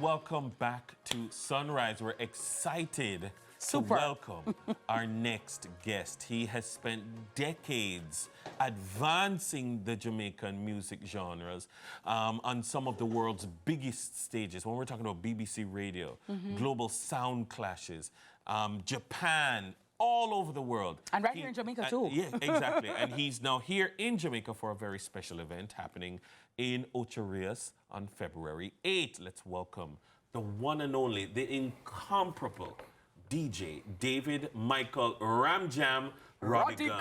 welcome back to Sunrise. We're excited to welcome our next guest. He has spent decades advancing the Jamaican music genres on some of the world's biggest stages. When we're talking about BBC Radio, global sound clashes, Japan, all over the world. And here in Jamaica too. Yeah, exactly. And he's now here in Jamaica for a very special event happening in Ocho Rios on February 8th. Let's welcome the one and only, the incomparable DJ David Michael Ramjam Rodigan.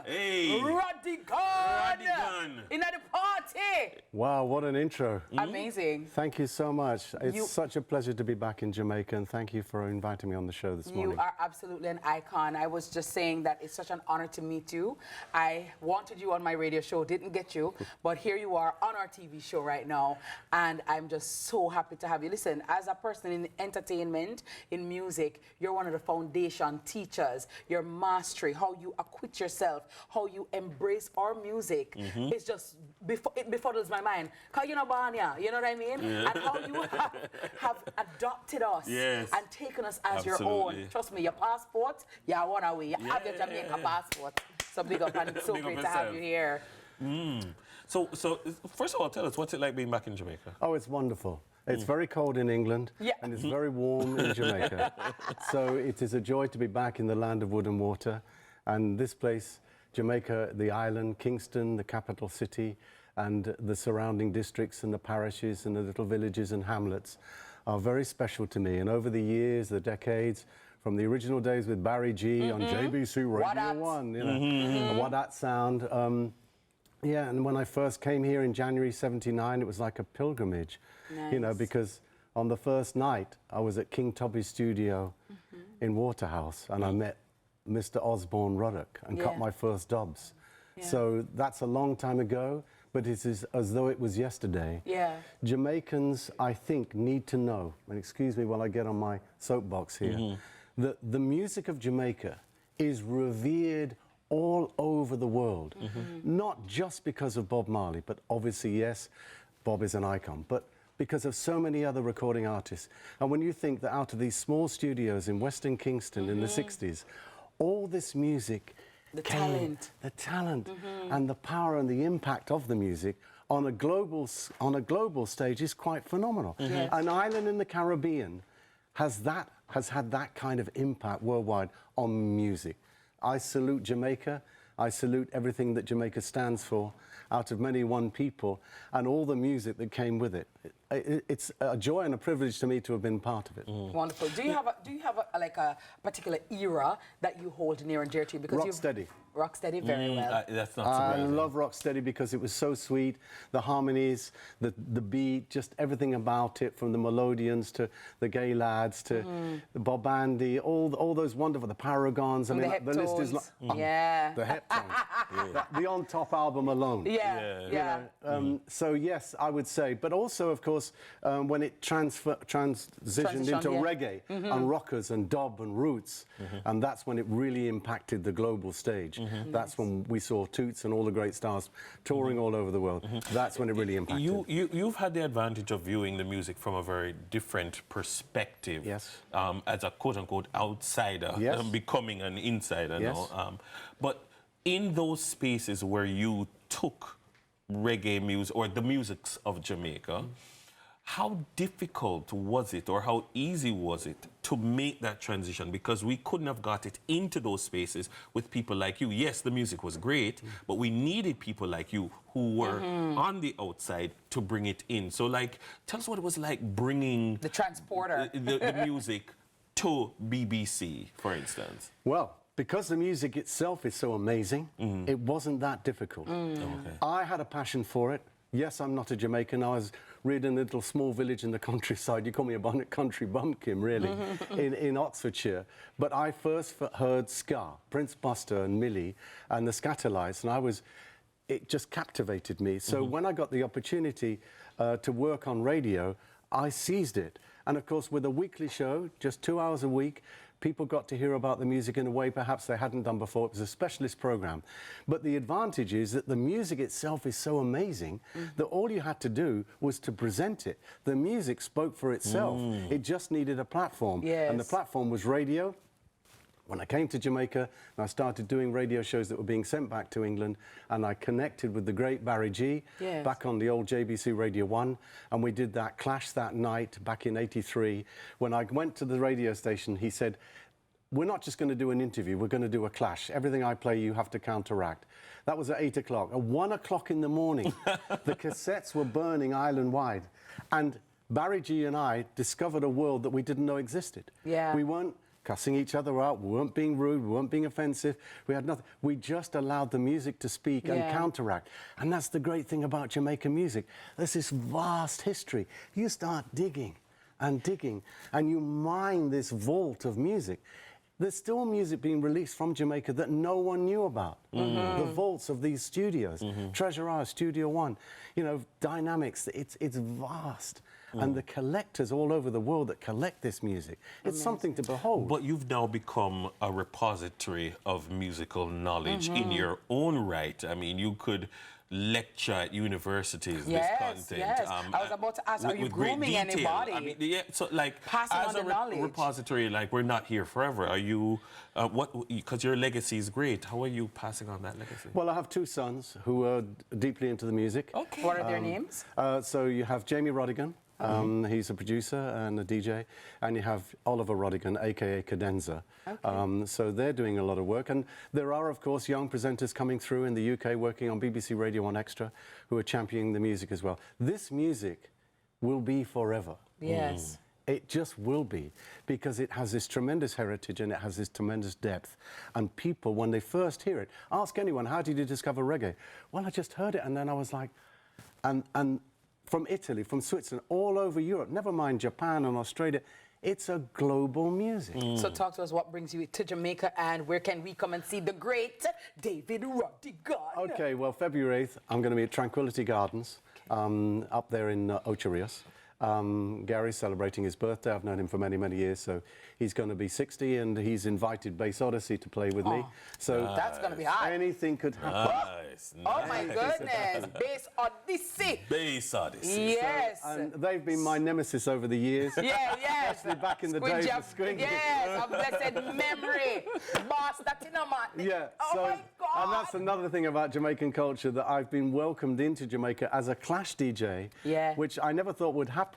Hey! Rodigan! In the party! Wow, what an intro. Amazing. Thank you so much. It's such a pleasure to be back in Jamaica, and thank you for inviting me on the show this morning. You are absolutely an icon. I was just saying that it's such an honor to meet you. I wanted you on my radio show, didn't get you, but here you are on our TV show right now, and I'm just so happy to have you. Listen, as a person in entertainment, in music, you're one of the foundation teachers, your mastery, how you acquit yourself, how you embrace our music. It's just, it befuddles my mind. Because you know, Banya, you know what I mean? Yeah. And how you have adopted us and taken us as your own. Trust me, your passport, yeah, one away. You have your Jamaica passport. So big up, and it's so great to have you here. So first of all, tell us, what's it like being back in Jamaica? Oh, it's wonderful. It's very cold in England, and it's very warm in Jamaica. So it is a joy to be back in the land of wood and water. And this place, Jamaica, the island, Kingston, the capital city, and the surrounding districts and the parishes and the little villages and hamlets are very special to me. And over the years, the decades, from the original days with Barry G on JBC Radio 1, you know, what that sound. Yeah, and when I first came here in January '79, it was like a pilgrimage, you know, because on the first night, I was at King Tubby's studio in Waterhouse, and I met Mr. Osborne Ruddock and cut my first dubs. So that's a long time ago, but it is as though it was yesterday. Jamaicans, I think, need to know, and excuse me while I get on my soapbox here, that the music of Jamaica is revered all over the world, not just because of Bob Marley, but obviously, yes, Bob is an icon, but because of so many other recording artists. And when you think that out of these small studios in Western Kingston in the 60s, all this music, the talent and the power and the impact of the music on a global stage is quite phenomenal. An island in the Caribbean has had that kind of impact worldwide on music. I salute Jamaica. I salute everything that Jamaica stands for, out of many one people, and all the music that came with it. It's a joy and a privilege to me to have been part of it. Wonderful. Do you have like a particular era that you hold near and dear to you? Because Rocksteady. Rocksteady, very well. That's not surprising. I love Rocksteady because it was so sweet. The harmonies, the beat, just everything about it, from the Melodians to the Gay Lads to the Bob Andy, all those wonderful, the Paragons. I mean, the list is like the Heptones. The On Top album alone. So yes, I would say, but also, of course, when it transitioned into reggae and rockers and dub and roots, and that's when it really impacted the global stage. That's when we saw Toots and all the great stars touring all over the world. That's when it really impacted. You've had the advantage of viewing the music from a very different perspective. As a quote-unquote outsider, becoming an insider now. But in those spaces where you took reggae music or the musics of Jamaica, how difficult was it, or how easy was it to make that transition? Because we couldn't have got it into those spaces with people like you. Yes, the music was great, but we needed people like you who were on the outside to bring it in. So, like, tell us what it was like bringing the transporter, the music to BBC, for instance. Well, because the music itself is so amazing, it wasn't that difficult. I had a passion for it. Yes, I'm not a Jamaican. I was reared in a little small village in the countryside. You call me a country bumpkin, really, in Oxfordshire. But I first heard ska, Prince Buster and Millie and the Scatterlights, and it just captivated me. So when I got the opportunity to work on radio, I seized it. And of course, with a weekly show, just 2 hours a week, People got to hear about the music in a way perhaps they hadn't done before. It was a specialist program. But the advantage is that the music itself is so amazing that all you had to do was to present it. The music spoke for itself. It just needed a platform. Yes. And the platform was radio. When I came to Jamaica, I started doing radio shows that were being sent back to England, and I connected with the great Barry G back on the old JBC Radio 1, and we did that clash that night back in '83. When I went to the radio station, he said, we're not just going to do an interview, we're going to do a clash. Everything I play, you have to counteract. That was at 8 o'clock. At 1 o'clock in the morning, the cassettes were burning island-wide, and Barry G and I discovered a world that we didn't know existed. Yeah. We weren't cussing each other out, we weren't being rude, we weren't being offensive, we had nothing. We just allowed the music to speak and counteract. And that's the great thing about Jamaican music. There's this vast history. You start digging, and you mine this vault of music. There's still music being released from Jamaica that no one knew about. The vaults of these studios, Treasure Isle, Studio One, you know, Dynamics, it's vast. And the collectors all over the world that collect this music, it's something to behold. But you've now become a repository of musical knowledge in your own right. I mean, you could lecture at universities this content. Yes. I was about to ask, are you grooming anybody? I mean, so like, passing as on the knowledge. Repository, like, we're not here forever. Are you, because your legacy is great, how are you passing on that legacy? Well, I have two sons who are deeply into the music. Okay. What are their names? So you have Jamie Rodigan. He's a producer and a DJ, and you have Oliver Rodigan, aka Cadenza. Okay. So they're doing a lot of work, and there are, of course, young presenters coming through in the UK working on BBC Radio 1 Extra who are championing the music as well. This music will be forever. Yes. It just will be, because it has this tremendous heritage and it has this tremendous depth. And people, when they first hear it, ask anyone, how did you discover reggae? Well, I just heard it, and then I was like, and from Italy, from Switzerland, all over Europe, never mind Japan and Australia, it's a global music. So talk to us, what brings you to Jamaica, and where can we come and see the great David Rodigan? Okay, well, February 8th, I'm going to be at Tranquility Gardens, up there in Ocho Rios. Gary's celebrating his birthday. I've known him for many, many years, so he's going to be 60, and he's invited Bass Odyssey to play with me. So that's going to be hot. Anything could happen. Nice. Oh my goodness, Bass Odyssey. Bass Odyssey. Yes. So, and they've been my nemesis over the years. Yes. Especially back in the days of Squingy. Yes, a blessed memory. Boss, that's in a man. Yeah. Oh my God. And that's another thing about Jamaican culture, that I've been welcomed into Jamaica as a clash DJ, which I never thought would happen.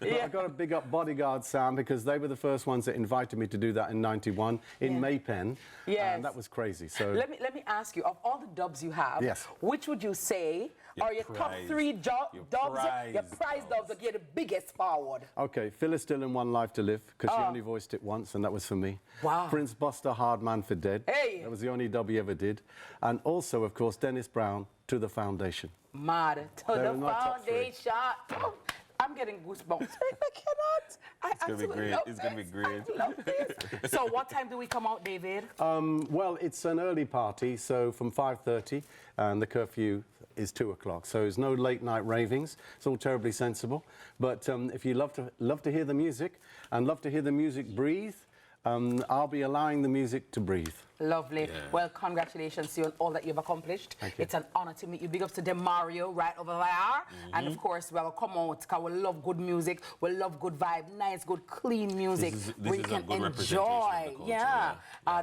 But I've got to big up Bodyguard Sound, because they were the first ones that invited me to do that in '91 in Maypen. Yes. And that was crazy. So let me ask you, of all the dubs you have, which would you say are your top 3 dubs, your prize dubs that get the biggest forward? Okay, Phyllis Dillon, One Life to Live, because she only voiced it once, and that was for me. Wow. Prince Buster, Hard Man for Dead. Hey. That was the only dub he ever did. And also, of course, Dennis Brown, To the Foundation. Mad to the foundation. Oh, I'm getting goosebumps. I cannot. It's going to be great. It's going to be great. I love this. So what time do we come out, David? Well, it's an early party, so from 5:30, and the curfew is 2 o'clock. So there's no late night ravings. It's all terribly sensible. But if you love to hear the music and love to hear the music breathe, I'll be allowing the music to breathe. Lovely. Yeah. Well, congratulations to you on all that you've accomplished. Thank you. It's an honor to meet you. Big ups to Demario right over there. And of course, well, come out, because we love good music. We love good vibe, nice, good, clean music. This where you can enjoy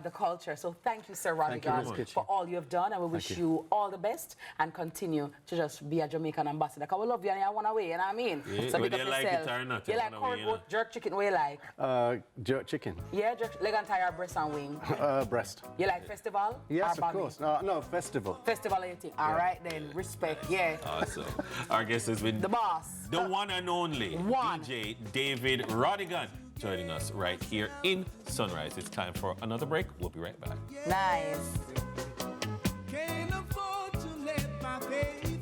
the culture. So thank you, Sir Rodigan, for all you have done. And we wish you all the best and continue to just be a Jamaican ambassador. Because we love you and you want away, you know what I mean? Yeah. So whether you like it or not. You like corned goat, jerk chicken, what you like? Jerk chicken. Yeah, jerk, leg and tire, breast and wing. Breast. You like festival? Yes, of course. No, festival. Festival, anything. All right, then. Respect, yeah. Awesome. Our guest has been the boss. The one and only DJ David Rodigan, joining us right here in Sunrise. It's time for another break. We'll be right back. Nice. Can't afford to let my face